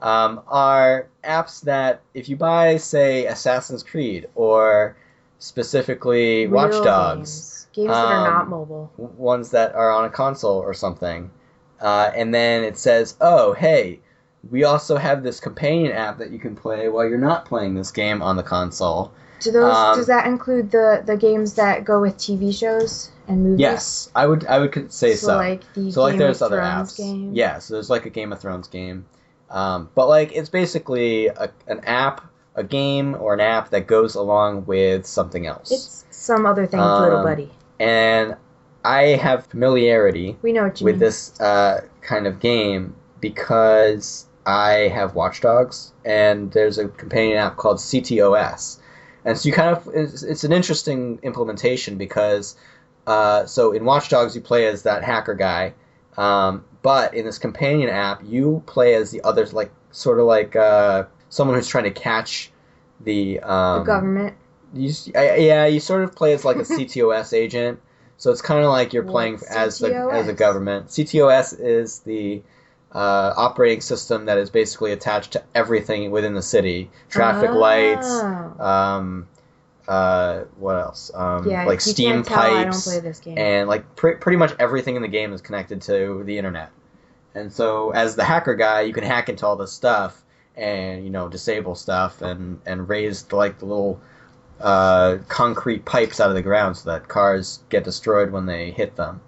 are apps that if you buy, say, Assassin's Creed or specifically Watch Real Dogs. games that are not um, mobile. Ones that are on a console or something. And then it says, oh, hey, we also have this companion app that you can play while you're not playing this game on the console. Does that include the games that go with TV shows and movies? Yes, I would say so. Like the So like Game there's of other Thrones apps. game? Yeah, so there's like a Game of Thrones game. But like it's basically an app, a game or an app that goes along with something else. It's some other thing, little buddy. And I have familiarity We know what you with mean. this kind of game because I have Watch Dogs, and there's a companion app called ctOS. And so you kind of it's an interesting implementation because so in Watch Dogs you play as that hacker guy, but in this companion app you play as the others, like sort of like someone who's trying to catch the The government. You sort of play as like a ctOS agent. So it's kind of like you're playing as a CTOS? government. ctOS is the operating system that is basically attached to everything within the city. Traffic lights, what else? Yeah, like you steam can't tell I don't pipes, play this game. and like pretty much everything in the game is connected to the internet. And so as the hacker guy, you can hack into all this stuff and disable stuff and raise the little concrete pipes out of the ground so that cars get destroyed when they hit them.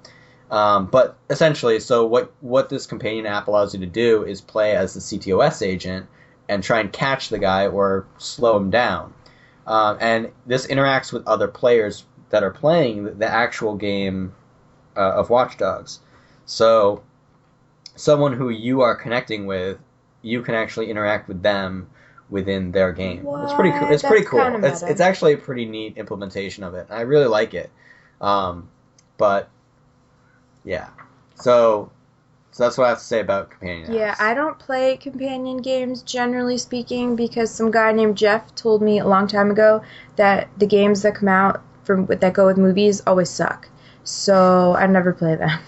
But essentially, so what this companion app allows you to do is play as the ctOS agent and try and catch the guy or slow him down. And this interacts with other players that are playing the actual game of Watch Dogs. So someone who you are connecting with, you can actually interact with them within their game. It's pretty cool. It's pretty cool. It's actually a pretty neat implementation of it. I really like it. But yeah, so that's what I have to say about companion apps. Yeah, I don't play companion games, generally speaking, because some guy named Jeff told me a long time ago that the games that come out that go with movies always suck. So I never play them.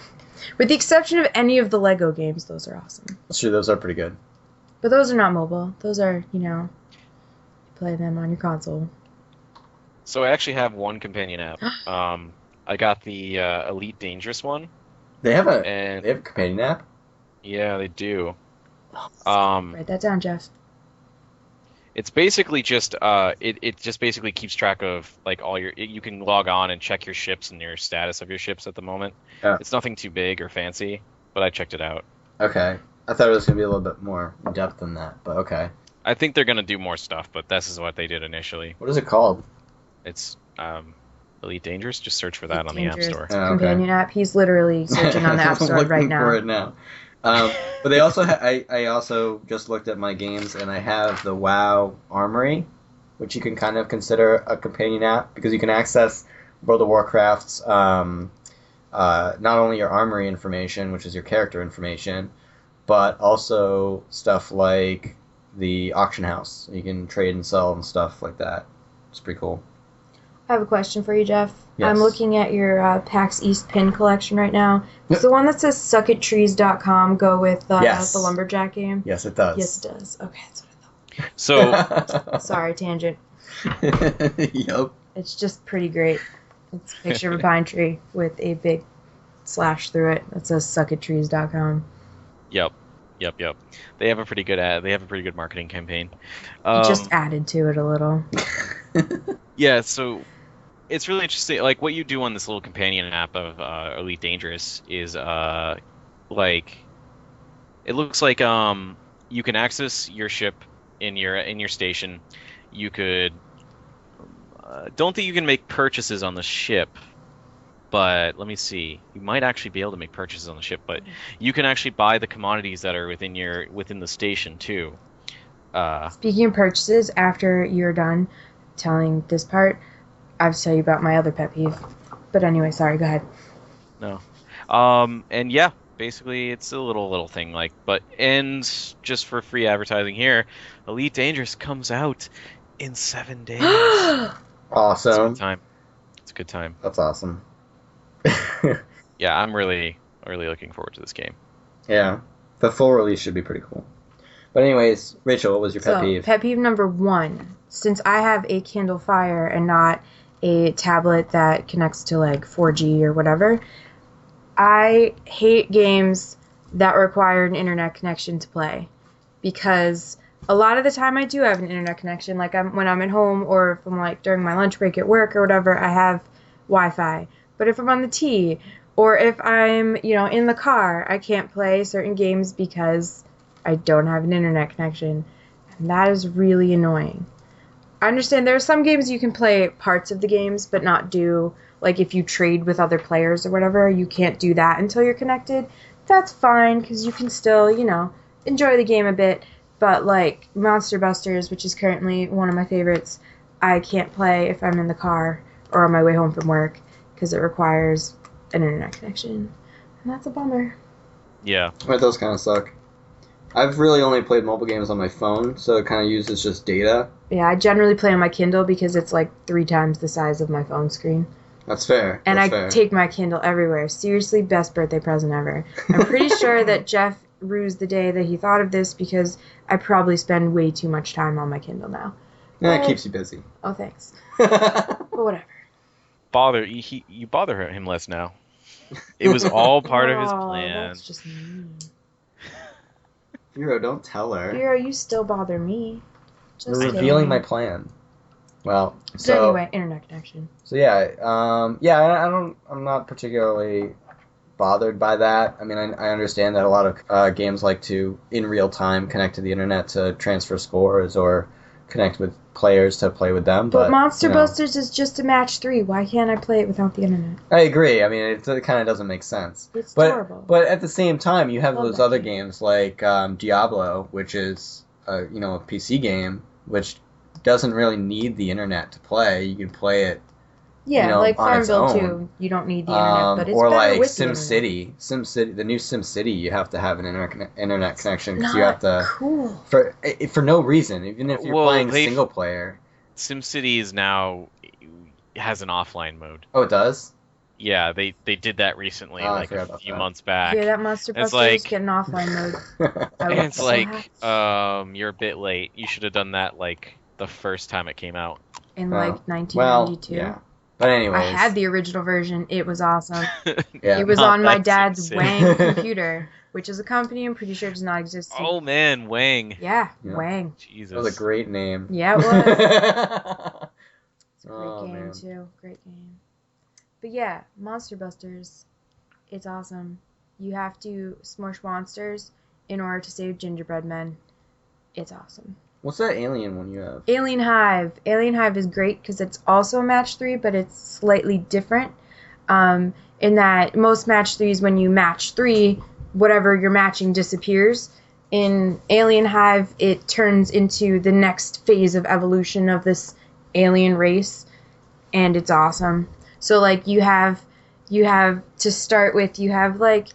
With the exception of any of the Lego games, those are awesome. That's true, those are pretty good. But those are not mobile. Those are, you play them on your console. So I actually have one companion app. I got the Elite Dangerous one. They have a companion app? Yeah, they do. Write that down, Jeff. It's basically just it just basically keeps track of like all you can log on and check your ships and your status of your ships at the moment. Oh. It's nothing too big or fancy, but I checked it out. Okay. I thought it was going to be a little bit more in depth than that, but okay. I think they're going to do more stuff, but this is what they did initially. What is it called? It's Elite Dangerous. Just search for that on the App Store. Oh, okay. Companion app. He's literally searching on the App Store right looking now. for it now. But they also I also just looked at my games, and I have the WoW Armory, which you can kind of consider a companion app because you can access World of Warcraft's not only your armory information, which is your character information, but also stuff like the auction house. You can trade and sell and stuff like that. It's pretty cool. I have a question for you, Jeff. Yes. I'm looking at your PAX East pin collection right now. Does the one that says suckatrees.com go with Yes. the Lumberjack game? Yes, it does. Yes, it does. Okay, that's what I So thought. Sorry, tangent. Yep. It's just pretty great. It's a picture of a pine tree with a big slash through it. That says suckatrees.com. Yep. They have a pretty good ad. They have a pretty good marketing campaign. Just added to it a little. Yeah, so it's really interesting. Like what you do on this little companion app of Elite Dangerous is like it looks like you can access your ship in your station. You could don't think you can make purchases on the ship, but let me see. You might actually be able to make purchases on the ship, but you can actually buy the commodities that are within the station too. Speaking of purchases, after you're done telling this part, I have to tell you about my other pet peeve. But anyway, sorry, go ahead. No. And yeah, basically it's a little thing and just for free advertising here, Elite Dangerous comes out in 7 days. Awesome. It's a good time. That's awesome. Yeah, I'm really looking forward to this game. Yeah. The full release should be pretty cool. But anyways, Rachel, what was your pet peeve? Pet peeve number 1. Since I have a Kindle Fire and not a tablet that connects to like 4G or whatever, I hate games that require an internet connection to play. Because a lot of the time I do have an internet connection. Like when I'm at home or if I'm like during my lunch break at work or whatever, I have Wi-Fi. But if I'm on the T or if I'm, in the car, I can't play certain games because I don't have an internet connection. And that is really annoying. I understand there are some games you can play parts of the games, but not do, like if you trade with other players or whatever, you can't do that until you're connected. That's fine, because you can still, enjoy the game a bit. But like Monster Busters, which is currently one of my favorites, I can't play if I'm in the car or on my way home from work, because it requires an internet connection. And that's a bummer. Yeah. Right, those kind of suck. I've really only played mobile games on my phone, so it kind of uses just data. Yeah, I generally play on my Kindle because it's like 3 times the size of my phone screen. That's fair. And That's I fair. take my Kindle everywhere. Seriously, best birthday present ever. I'm pretty sure that Jeff rused the day that he thought of this because I probably spend way too much time on my Kindle now. Yeah, it keeps you busy. Oh, thanks. But whatever. You bother him less now. It was all part of his plan. That's just mean. Hero, don't tell her. Hero, you still bother me. Just You're kidding. revealing my plan. Well, So anyway, internet connection. So yeah, I'm not particularly bothered by that. I mean, I understand that a lot of games like to in real time connect to the internet to transfer scores or connect with players to play with them. But Monster Busters is just a match 3. Why can't I play it without the internet? I agree. I mean, it kind of doesn't make sense. It's terrible. But at the same time, you have Love those that other game. games like Diablo, which is a PC game, which doesn't really need the internet to play. You can play it. Yeah, like on its Farmville own. 2, you don't need the internet, but it's or better like with the internet. SimCity, the new SimCity, you have to have an internet connection because Not you have to cool. for no reason, even if you're playing single player. SimCity is now has an offline mode. Oh, it does? Yeah, they did that recently, Oh, I like forgot a about few that. months back. Yeah, that Monster It's Busters like- get an offline mode. I And was it's so like, happy. you're a bit late. You should have done that like the first time it came out. In Well, like 1992. yeah. But anyways, I had the original version. It was awesome. yeah. It was Not on my that dad's SimCity. Wang computer, which is a company I'm pretty sure does not exist. Oh man, Wang. Yeah, Yeah. Wang. Jesus. That was a great name. Yeah, it was. It's a great Oh, game, man. too. Great game. But yeah, Monster Busters. It's awesome. You have to smush monsters in order to save gingerbread men. It's awesome. What's that alien one you have? Alien Hive. Alien Hive is great because it's also a match 3, but it's slightly different. In that most match 3s, when you match 3, whatever you're matching disappears. In Alien Hive, it turns into the next phase of evolution of this alien race, and it's awesome. So like you have to start with, you have like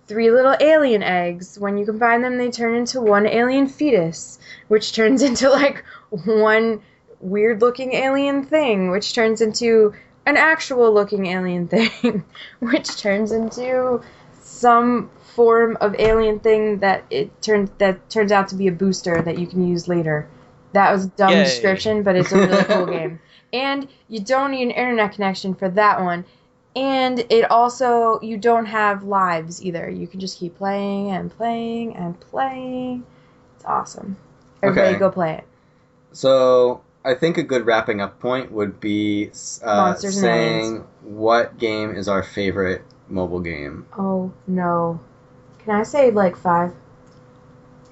3 little alien eggs. When you combine them, they turn into 1 alien fetus, which turns into like 1 weird looking alien thing, which turns into an actual looking alien thing, which turns into some form of alien thing that turns out to be a booster that you can use later. That was a dumb Yay. description, but it's a really cool game. And you don't need an internet connection for that one. And it also, you don't have lives either. You can just keep playing and playing and playing. It's awesome. Everybody go play it. So I think a good wrapping up point would be Monsters and saying Aliens. what game is our favorite mobile game. Oh, no. Can I say, like, 5?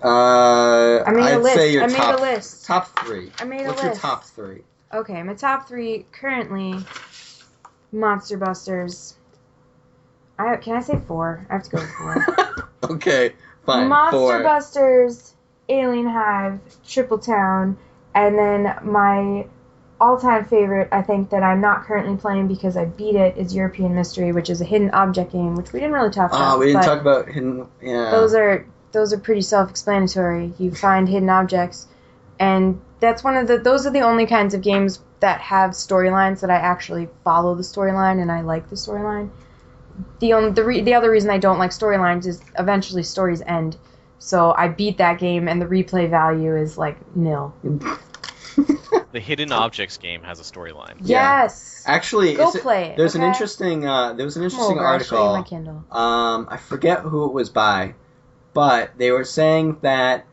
I made a I'd list. say your I made top, a list. top 3. I made a What's list. your top 3? Okay, my top 3 currently, Monster Busters. Can I say 4? I have to go with 4. Okay, fine. Monster 4. Busters, Alien Hive, Triple Town, and then my all-time favorite, I think, that I'm not currently playing because I beat it, is European Mystery, which is a hidden object game, which we didn't really talk about. Oh, we didn't talk about hidden... Yeah. Those are pretty self-explanatory. You find hidden objects, and that's those are the only kinds of games that have storylines that I actually follow the storyline and I like the storyline. The other reason I don't like storylines is eventually stories end. So I beat that game and the replay value is like nil. The Hidden Objects game has a storyline. Yes. Actually, go play it. There's okay? an interesting I'll article. show you my Kindle. I forget who it was by, but they were saying that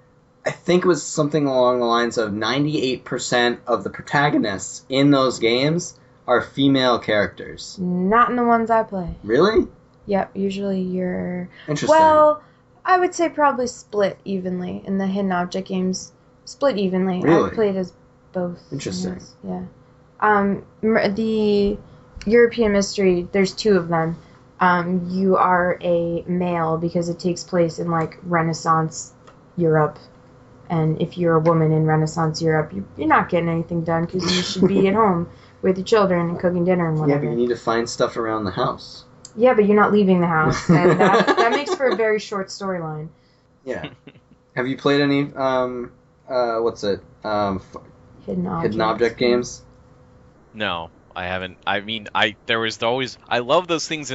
I think it was something along the lines of 98% of the protagonists in those games are female characters. Not in the ones I play. Really? Yep, usually you're... Interesting. Well, I would say probably split evenly in the hidden object games. Split evenly. Really? I've played as both. Interesting. Yes, yeah. The European Mystery, there's 2 of them. You are a male because it takes place in, like, Renaissance Europe. And if you're a woman in Renaissance Europe, you're not getting anything done because you should be at home with your children and cooking dinner and whatever. Yeah, but you need to find stuff around the house. Yeah, but you're not leaving the house. And that makes for a very short storyline. Yeah. Have you played any, hidden object games? No, I haven't. I mean, there was always... I love those things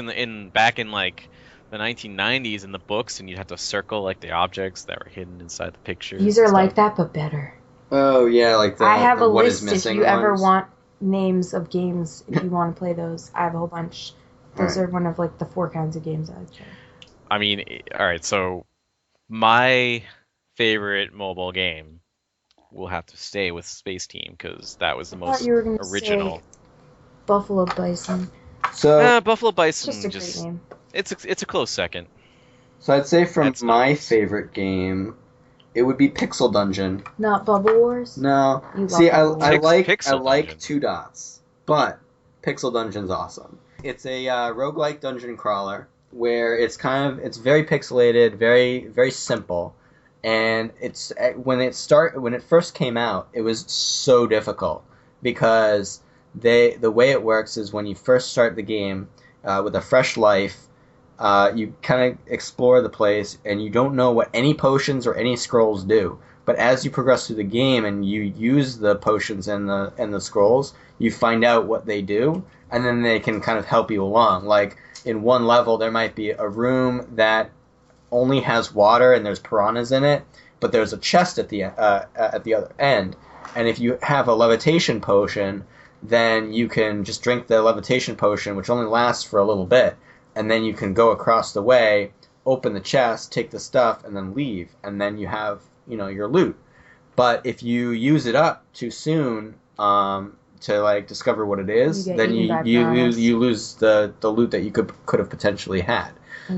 back in, like, the 1990s in the books, and you'd have to circle, like, the objects that were hidden inside the pictures. These are like that, but better. Oh, yeah, like the I have the a what list is missing if you ever ones. want names of games, if you want to play those. I have a whole bunch. Those are one of, like, the 4 kinds of games I play. I mean, alright, so my favorite mobile game will have to stay with Space Team, because that was the most thought you were gonna original. say Buffalo Bison. So, Buffalo Bison Just a great name. It's a close second. so I'd say from That's my nice. favorite game, it would be Pixel Dungeon. Not Bubble Wars? No. You love See, I Bubble Wars. like Pixel Dungeon. 2 dots, but Pixel Dungeon's awesome. It's a roguelike dungeon crawler where it's very pixelated, very very simple, and when it first came out, it was so difficult because the way it works is when you first start the game with a fresh life, you kind of explore the place and you don't know what any potions or any scrolls do. But as you progress through the game and you use the potions and the scrolls, you find out what they do, and then they can kind of help you along. Like in one level, there might be a room that only has water and there's piranhas in it, but there's a chest at the other end. And if you have a levitation potion, then you can just drink the levitation potion, which only lasts for a little bit, and then you can go across the way, open the chest, take the stuff, and then leave, and then you have your loot. But if you use it up too soon to like discover what it is, then you lose the loot that you could have potentially had.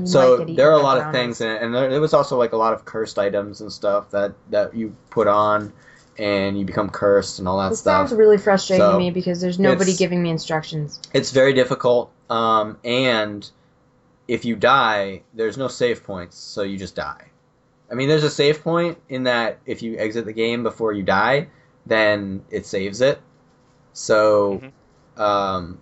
So there are a lot of things, and there was also like a lot of cursed items and stuff that you put on, and you become cursed and all that stuff. This sounds really frustrating to me because there's nobody giving me instructions. It's very difficult, and if you die, there's no save points, so you just die. I mean, there's a save point in that if you exit the game before you die, then it saves it. So, then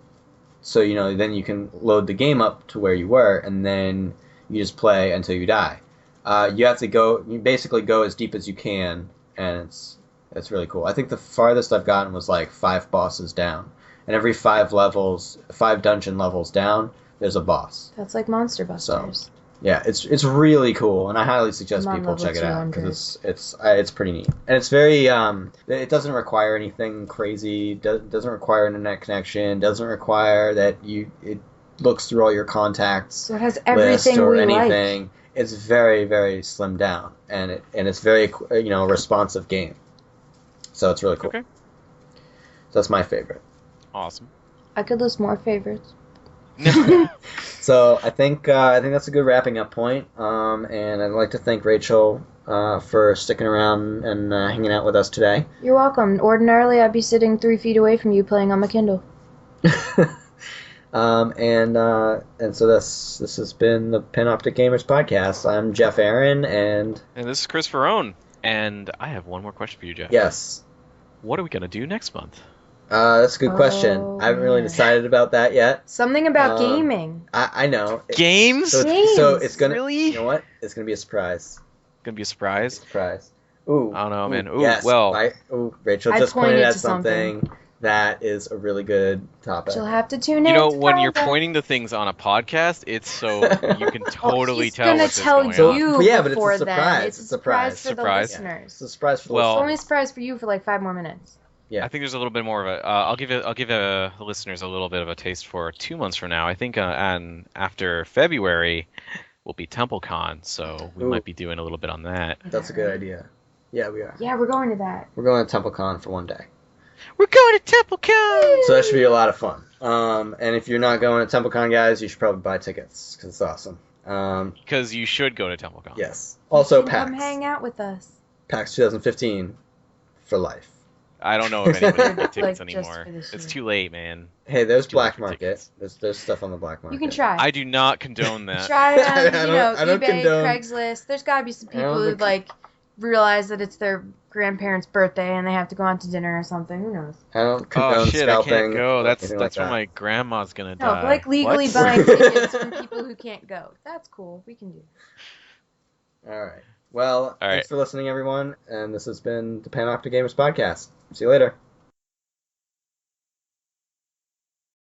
you can load the game up to where you were, and then you just play until you die. You basically go as deep as you can, and it's really cool. I think the farthest I've gotten was like 5 bosses down, and every 5 dungeon levels down, there's a boss. That's like Monster Busters. Yeah, it's really cool, and I highly suggest I'm on people level check it out 200. because it's pretty neat, and it's very it doesn't require anything crazy, doesn't require an internet connection, doesn't require that it looks through all your contacts So it has list everything or we anything. like. It's very very slimmed down, and it's very responsive game, so it's really cool. Okay. So that's my favorite. Awesome. I could list more favorites. So I think that's a good wrapping up point. And I'd like to thank Rachel for sticking around and hanging out with us today. You're welcome. Ordinarily, I'd be sitting 3 feet away from you playing on my Kindle. And so this has been the Panoptic Gamers podcast. I'm Jeff Aaron, and this is Chris Verone. And I have one more question for you, Jeff. yes, What are we gonna do next month? that's a good question. I haven't really man. decided about that yet. Something about Um, gaming. I know. Games? So Games. it's gonna. Really? You know what? It's gonna be a surprise. Gonna be a surprise? Surprise. Ooh. I don't know, man. Ooh, yes. well. Rachel I just pointed pointed at to something that is a really good topic. You'll have to tune You in. know, to when find you're out. pointing to things on a podcast, it's so you can totally he's tell gonna what's tell going on. you Yeah, but it's a before surprise. then. It's a a surprise for surprise. the listeners. It's a surprise for the Well- It's listeners. only a surprise for you for like 5 more minutes. Yeah. I think there's a little bit more of a. I'll give the listeners a little bit of a taste for 2 months from now. I think, and after February, will be TempleCon, so we Ooh. might be doing a little bit on that. That's a good idea. Yeah, we are. Yeah, we're going to that. We're going to TempleCon for one day. We're going to TempleCon. So that should be a lot of fun. And if you're not going to TempleCon, guys, you should probably buy tickets because it's awesome. Because you should go to TempleCon. Yes. Also, You can come PAX. hang out with us. PAX 2015 for life. I don't know if anybody can get tickets Like, just anymore. for this It's year. too late, man. Hey, there's Too late black for market. tickets. There's stuff on the black market. You can try. I do not condone that. Try I don't eBay, condone- Craigslist. There's gotta be some I people don't who like realize that it's their grandparents' birthday and they have to go out to dinner or something. Who knows? I don't condone Oh shit! scalping. I can't go. or That's anything that's like when that. my grandma's gonna No, die. like legally What? buying tickets from people who can't go. That's cool. We can do. All right. Well, All right. thanks for listening, everyone. And this has been the Panoptic Gamers podcast. See you later.